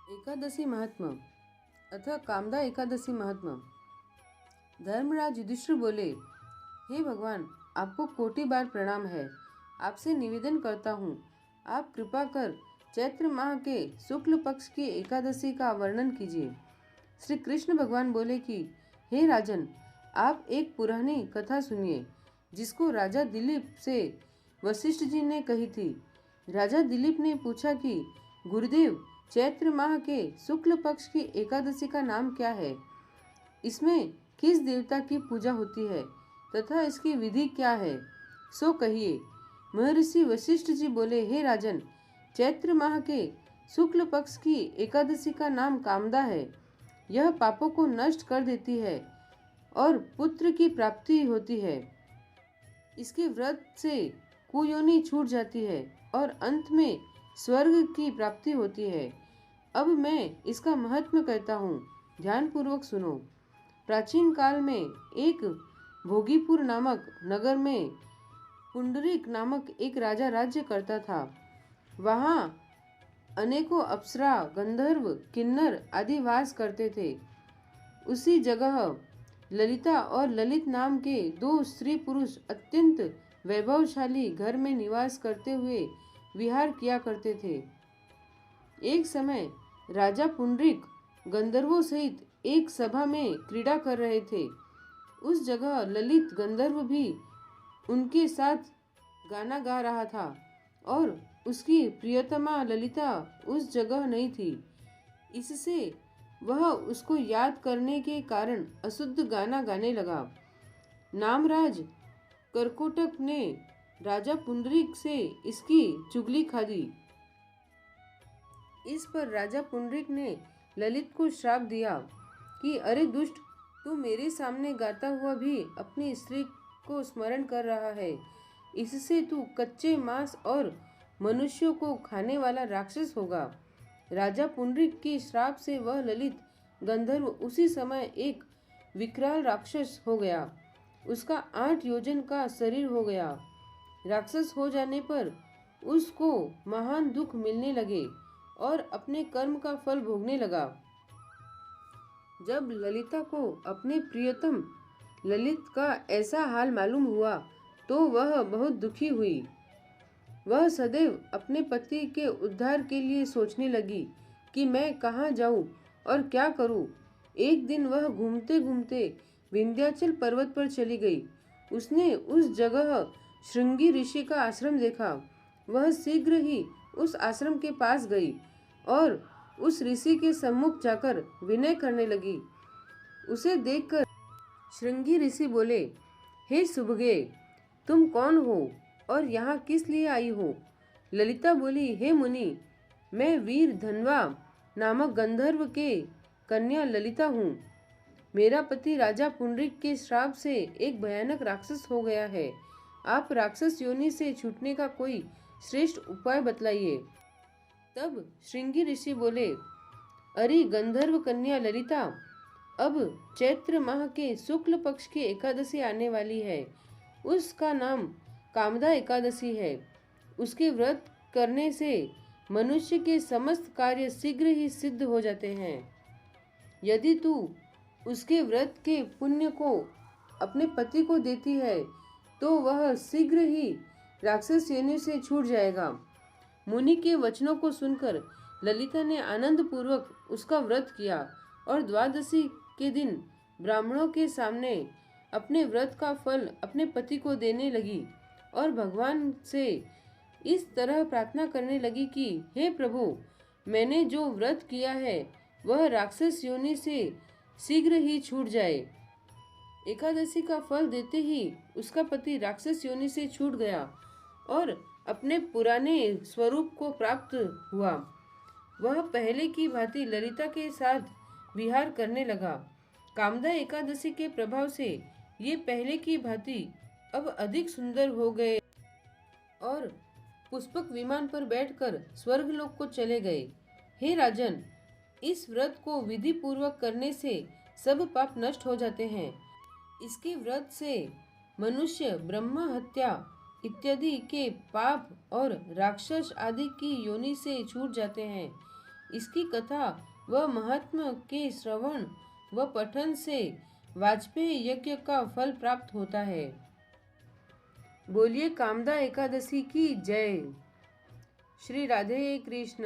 एकादशी महात्मा अथवा कामदा एकादशी महात्मा। धर्मराज युधिष्ठिर बोले, हे भगवान, आपको कोटि बार प्रणाम है। आपसे निवेदन करता हूँ, आप कृपा कर चैत्र माह के शुक्ल पक्ष की एकादशी का वर्णन कीजिए। श्री कृष्ण भगवान बोले कि हे राजन, आप एक पुरानी कथा सुनिए जिसको राजा दिलीप से वशिष्ठ जी ने कही थी। राजा दिलीप ने पूछा कि गुरुदेव, चैत्र माह के शुक्ल पक्ष की एकादशी का नाम क्या है? इसमें किस देवता की पूजा होती है तथा इसकी विधि क्या है, सो कहिए। महर्षि वशिष्ठ जी बोले, हे राजन, चैत्र माह के शुक्ल पक्ष की एकादशी का नाम कामदा है। यह पापों को नष्ट कर देती है और पुत्र की प्राप्ति होती है। इसके व्रत से कुयोनि छूट जाती है और अंत में स्वर्ग की प्राप्ति होती है। अब मैं इसका महत्व कहता हूँ, ध्यान पूर्वक सुनो। प्राचीन काल में एक भोगीपुर नामक नगर में पुंडरीक नामक एक राजा राज्य करता था। वहाँ अनेकों अप्सरा, गंधर्व, किन्नर आदि वास करते थे। उसी जगह ललिता और ललित नाम के दो स्त्री पुरुष अत्यंत वैभवशाली घर में निवास करते हुए विहार किया करते थे। एक समय राजा पुंडरीक गंधर्वों सहित एक सभा में क्रीड़ा कर रहे थे। उस जगह ललित गंधर्व भी उनके साथ गाना गा रहा था और उसकी प्रियतमा ललिता उस जगह नहीं थी। इससे वह उसको याद करने के कारण अशुद्ध गाना गाने लगा। नामराज करकोटक ने राजा पुंडरीक से इसकी चुगली खा दी। इस पर राजा पुंडरीक ने ललित को श्राप दिया कि अरे दुष्ट, तू मेरे सामने गाता हुआ भी अपनी स्त्री को स्मरण कर रहा है। इससे तू कच्चे मांस और मनुष्यों को खाने वाला राक्षस होगा। राजा पुंडरीक के श्राप से वह ललित गंधर्व उसी समय एक विकराल राक्षस हो गया। उसका 8 योजन का शरीर हो गया। राक्षस हो जाने पर उसको महान दुख मिलने लगे और अपने कर्म का फल भोगने लगा। जब ललिता को अपने प्रियतम ललित का ऐसा हाल मालूम हुआ तो वह बहुत दुखी हुई। वह सदैव अपने पति के उद्धार के लिए सोचने लगी कि मैं कहाँ जाऊँ और क्या करूँ। एक दिन वह घूमते घूमते विंध्याचल पर्वत पर चली गई। उसने उस जगह श्रृंगी ऋषि का आश्रम देखा। वह शीघ्र ही उस आश्रम के पास गई और उस ऋषि के सम्मुख जाकर विनय करने लगी। उसे देखकर श्रृंगी ऋषि बोले, हे सुभगे, तुम कौन हो और यहाँ किस लिए आई हो? ललिता बोली, हे मुनि, मैं वीर धनवा नामक गंधर्व के कन्या ललिता हूँ। मेरा पति राजा पुंडरीक के श्राप से एक भयानक राक्षस हो गया है। आप राक्षस योनि से छूटने का कोई श्रेष्ठ उपाय बतलाइए। तब श्रृंगी ऋषि बोले, अरे गंधर्व कन्या ललिता, अब चैत्र माह के शुक्ल पक्ष की एकादशी आने वाली है। उसका नाम कामदा एकादशी है। उसके व्रत करने से मनुष्य के समस्त कार्य शीघ्र ही सिद्ध हो जाते हैं। यदि तू उसके व्रत के पुण्य को अपने पति को देती है तो वह शीघ्र ही राक्षस योनि से छूट जाएगा। मुनि के वचनों को सुनकर ललिता ने आनंद पूर्वक उसका व्रत किया और द्वादशी के दिन ब्राह्मणों के सामने अपने व्रत का फल अपने पति को देने लगी और भगवान से इस तरह प्रार्थना करने लगी कि हे प्रभु, मैंने जो व्रत किया है वह राक्षस योनि से शीघ्र ही छूट जाए। एकादशी का फल देते ही उसका पति राक्षस योनि से छूट गया और अपने पुराने स्वरूप को प्राप्त हुआ। वह पहले की भांति ललिता के साथ विहार करने लगा। कामदा एकादशी के प्रभाव से ये पहले की भांति अब अधिक सुंदर हो गए और पुष्पक विमान पर बैठकर स्वर्गलोक को चले गए। हे राजन, इस व्रत को विधि पूर्वक करने से सब पाप नष्ट हो जाते हैं। इसके व्रत से मनुष्य ब्रह्म हत्या इत्यादि के पाप और राक्षस आदि की योनि से छूट जाते हैं। इसकी कथा व महात्मा के श्रवण व पठन से वाजपेयी यज्ञ का फल प्राप्त होता है। बोलिए कामदा एकादशी की जय। श्री राधे कृष्ण।